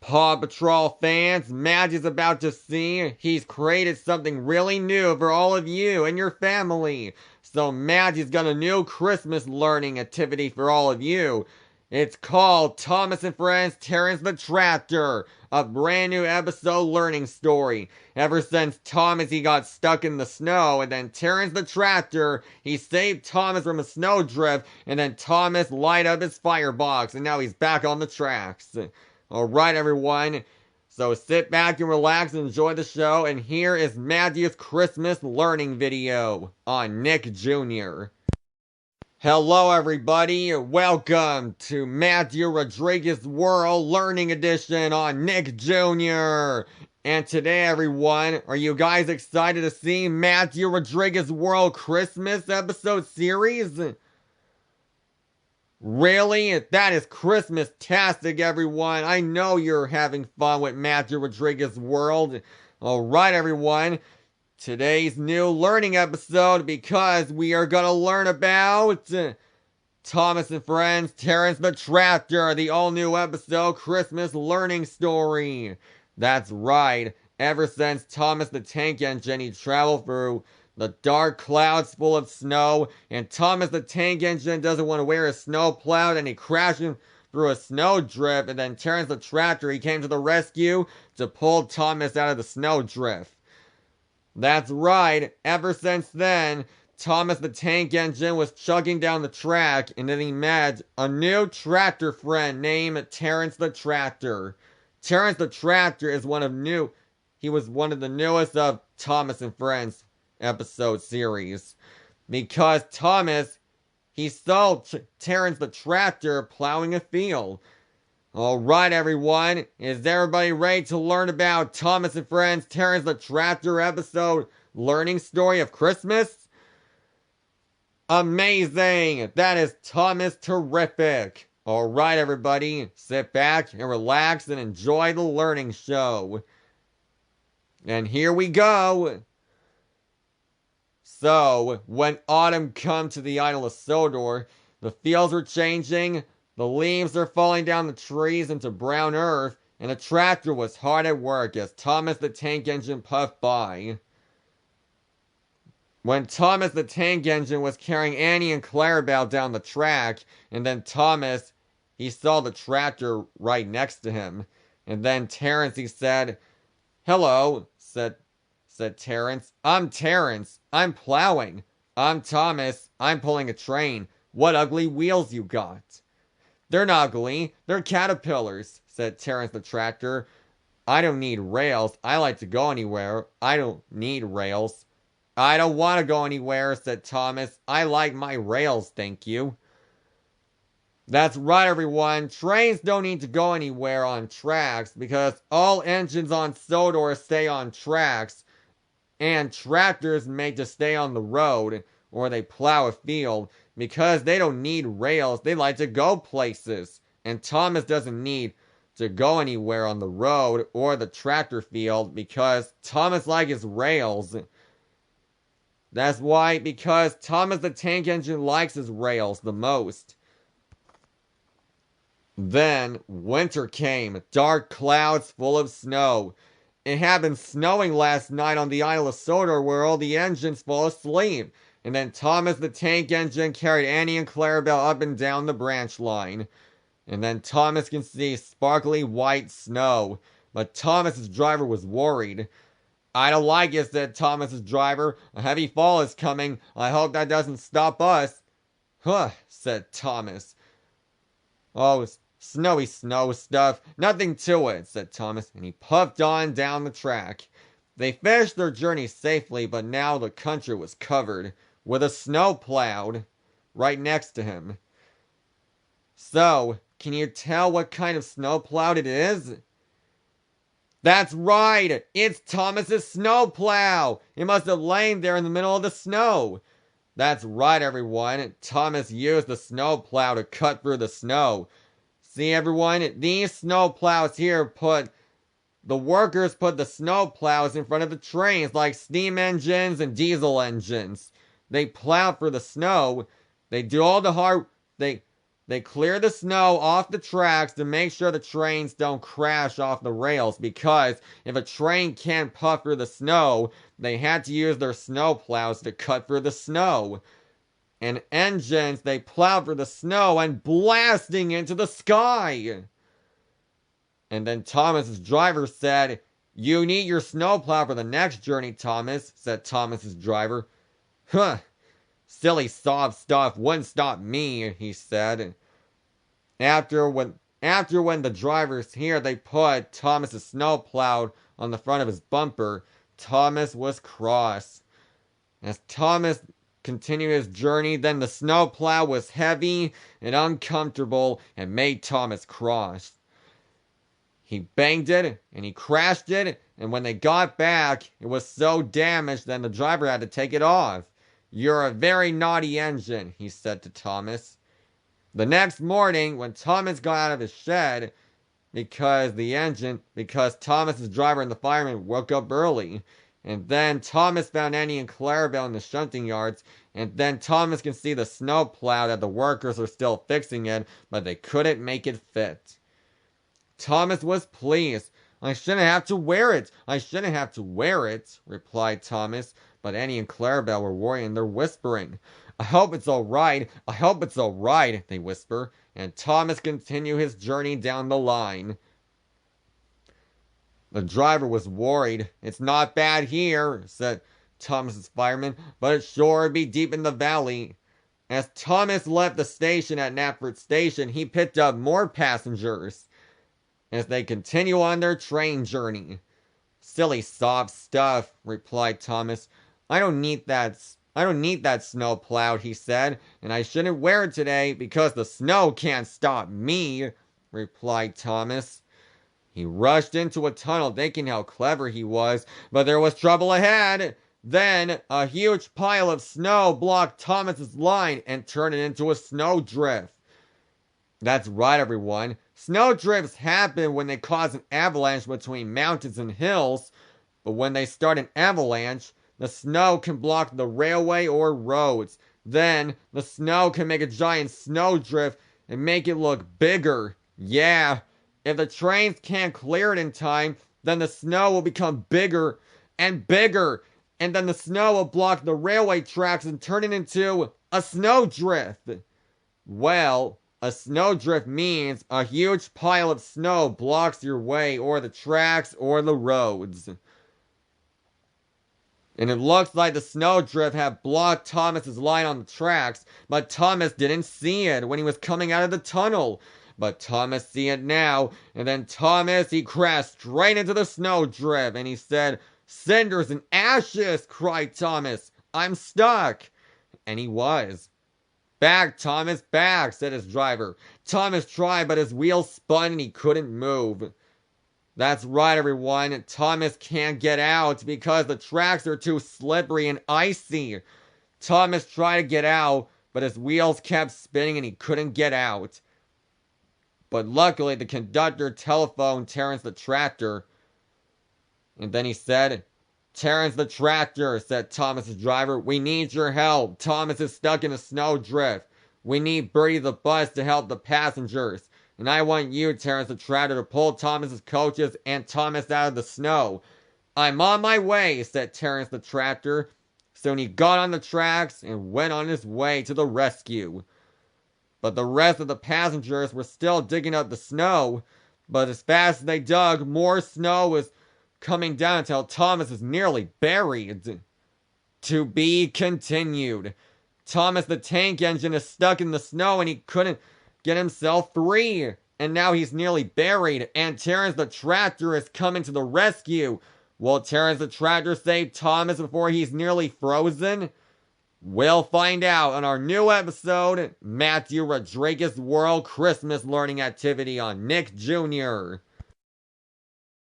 Paw Patrol fans, Maggie's about to see he's created something really new for all of you and your family. So Maggie's got a new Christmas learning activity for all of you. It's called Thomas and Friends Terence the Tractor, a brand new episode learning story. Ever since Thomas he got stuck in the snow, and then Terence the Tractor, he saved Thomas from a snowdrift, and then Thomas lighted up his firebox, and now he's back on the tracks. Alright everyone, so sit back and relax and enjoy the show, and here is Matthew's Christmas learning video on Nick Jr. Hello everybody, welcome to Matthew Rodriguez World Learning Edition on Nick Jr. And today everyone, are you guys excited to see Matthew Rodriguez World Christmas episode series? Really? That is Christmas-tastic, everyone. I know you're having fun with Matthew Rodriguez World. Alright, everyone. Today's new learning episode, because we are going to learn about Thomas and Friends, Terence the Tractor, the all-new episode Christmas learning story. That's right. Ever since Thomas the Tank Engine, he traveled through the dark clouds full of snow, and Thomas the Tank Engine doesn't want to wear a snow plow, and he crashes through a snowdrift, and then Terence the Tractor, he came to the rescue to pull Thomas out of the snowdrift. That's right, ever since then, Thomas the Tank Engine was chugging down the track, and then he met a new tractor friend named Terence the Tractor. Terence the Tractor is one of the newest of Thomas and Friends episode series, because Thomas, he saw Terence the Tractor plowing a field. Alright everyone, is everybody ready to learn about Thomas and Friends Terence the Tractor episode learning story of Christmas? Amazing! That is Thomas terrific! Alright everybody, sit back and relax and enjoy the learning show. And here we go! So, when autumn come to the Isle of Sodor, the fields are changing, the leaves are falling down the trees into brown earth, and the tractor was hard at work as Thomas the Tank Engine puffed by. When Thomas the Tank Engine was carrying Annie and Clarabelle down the track, and then Thomas, he saw the tractor right next to him. And then Terence, he said, "Hello," said Terence. "I'm Terence. I'm plowing. I'm Thomas. I'm pulling a train. What ugly wheels you got." "They're not ugly. They're caterpillars," said Terence the Tractor. "I don't need rails. I like to go anywhere. I don't need rails." "I don't want to go anywhere," said Thomas. "I like my rails, thank you." That's right, everyone. Trains don't need to go anywhere on tracks, because all engines on Sodor stay on tracks, and tractors make to stay on the road, or they plow a field, because they don't need rails. They like to go places. And Thomas doesn't need to go anywhere on the road or the tractor field, because Thomas likes his rails. That's why, because Thomas the Tank Engine likes his rails the most. Then winter came, dark clouds full of snow. It had been snowing last night on the Isle of Sodor, where all the engines fall asleep. And then Thomas the Tank Engine carried Annie and Clarabelle up and down the branch line. And then Thomas can see sparkly white snow. But Thomas's driver was worried. "I don't like it," said Thomas's driver. "A heavy fall is coming. I hope that doesn't stop us." "Huh," said Thomas. "Oh, snowy snow stuff. Nothing to it," said Thomas, and he puffed on down the track. They finished their journey safely, but now the country was covered with a snow cloud right next to him. "So, can you tell what kind of snow cloud it is?" "That's right! It's Thomas's snowplow! It must have lain there in the middle of the snow." That's right, everyone. Thomas used the snowplow to cut through the snow. See, everyone, these snow plows here the workers put the snow plows in front of the trains like steam engines and diesel engines. They plow through the snow. They do all the hard They clear the snow off the tracks to make sure the trains don't crash off the rails, because if a train can't puff through the snow, they had to use their snow plows to cut through the snow. And engines, they plowed through the snow and blasting into the sky. And then Thomas's driver said, "You need your snowplow for the next journey, Thomas," said Thomas's driver. "Huh, silly soft stuff wouldn't stop me," he said. After when the drivers here, they put Thomas's snowplow on the front of his bumper, Thomas was cross. As Thomas continued his journey, then the snowplow was heavy and uncomfortable and made Thomas cross. He banged it and he crashed it, and when they got back, it was so damaged that the driver had to take it off. "You're a very naughty engine," he said to Thomas. The next morning, when Thomas got out of his shed, because Thomas's driver and the fireman woke up early, and then Thomas found Annie and Clarabelle in the shunting yards, and then Thomas can see the snowplow that the workers are still fixing it, but they couldn't make it fit. Thomas was pleased. "I shouldn't have to wear it. I shouldn't have to wear it," replied Thomas, but Annie and Clarabelle were worried and they're whispering. "I hope it's all right. I hope it's all right," they whisper, and Thomas continued his journey down the line. The driver was worried. "It's not bad here," said Thomas's fireman, "but it sure would be deep in the valley." As Thomas left the station at Knapford Station, he picked up more passengers as they continue on their train journey. "Silly soft stuff," replied Thomas. I don't need that snow plowed," he said, "and I shouldn't wear it today because the snow can't stop me," replied Thomas. He rushed into a tunnel thinking how clever he was, but there was trouble ahead. Then a huge pile of snow blocked Thomas's line and turned it into a snowdrift. That's right, everyone. Snowdrifts happen when they cause an avalanche between mountains and hills, but when they start an avalanche, the snow can block the railway or roads. Then, the snow can make a giant snowdrift and make it look bigger. Yeah, if the trains can't clear it in time, then the snow will become bigger and bigger, and then the snow will block the railway tracks and turn it into a snowdrift. Well, a snowdrift means a huge pile of snow blocks your way or the tracks or the roads. And it looks like the snowdrift had blocked Thomas's line on the tracks, but Thomas didn't see it when he was coming out of the tunnel. But Thomas see it now, and then he crashed straight into the snowdrift, and he said, "Cinders and ashes!" cried Thomas. "I'm stuck!" And he was. "Back, Thomas, back," said his driver. Thomas tried, but his wheels spun and he couldn't move. That's right, everyone. Thomas can't get out because the tracks are too slippery and icy. Thomas tried to get out, but his wheels kept spinning and he couldn't get out. But luckily, the conductor telephoned Terence the tractor. And then he said, "Terence the tractor," said Thomas's driver, "we need your help. Thomas is stuck in a snowdrift. We need Bertie the bus to help the passengers. And I want you, Terence the tractor, to pull Thomas's coaches and Thomas out of the snow." "I'm on my way," said Terence the tractor. Soon he got on the tracks and went on his way to the rescue. But the rest of the passengers were still digging up the snow. But as fast as they dug, more snow was coming down until Thomas is nearly buried. To be continued. Thomas the tank engine is stuck in the snow and he couldn't get himself free. And now he's nearly buried. And Terence the tractor is coming to the rescue. Will Terence the tractor save Thomas before he's nearly frozen? We'll find out on our new episode, Matthew Rodriguez World Christmas Learning Activity on Nick Jr.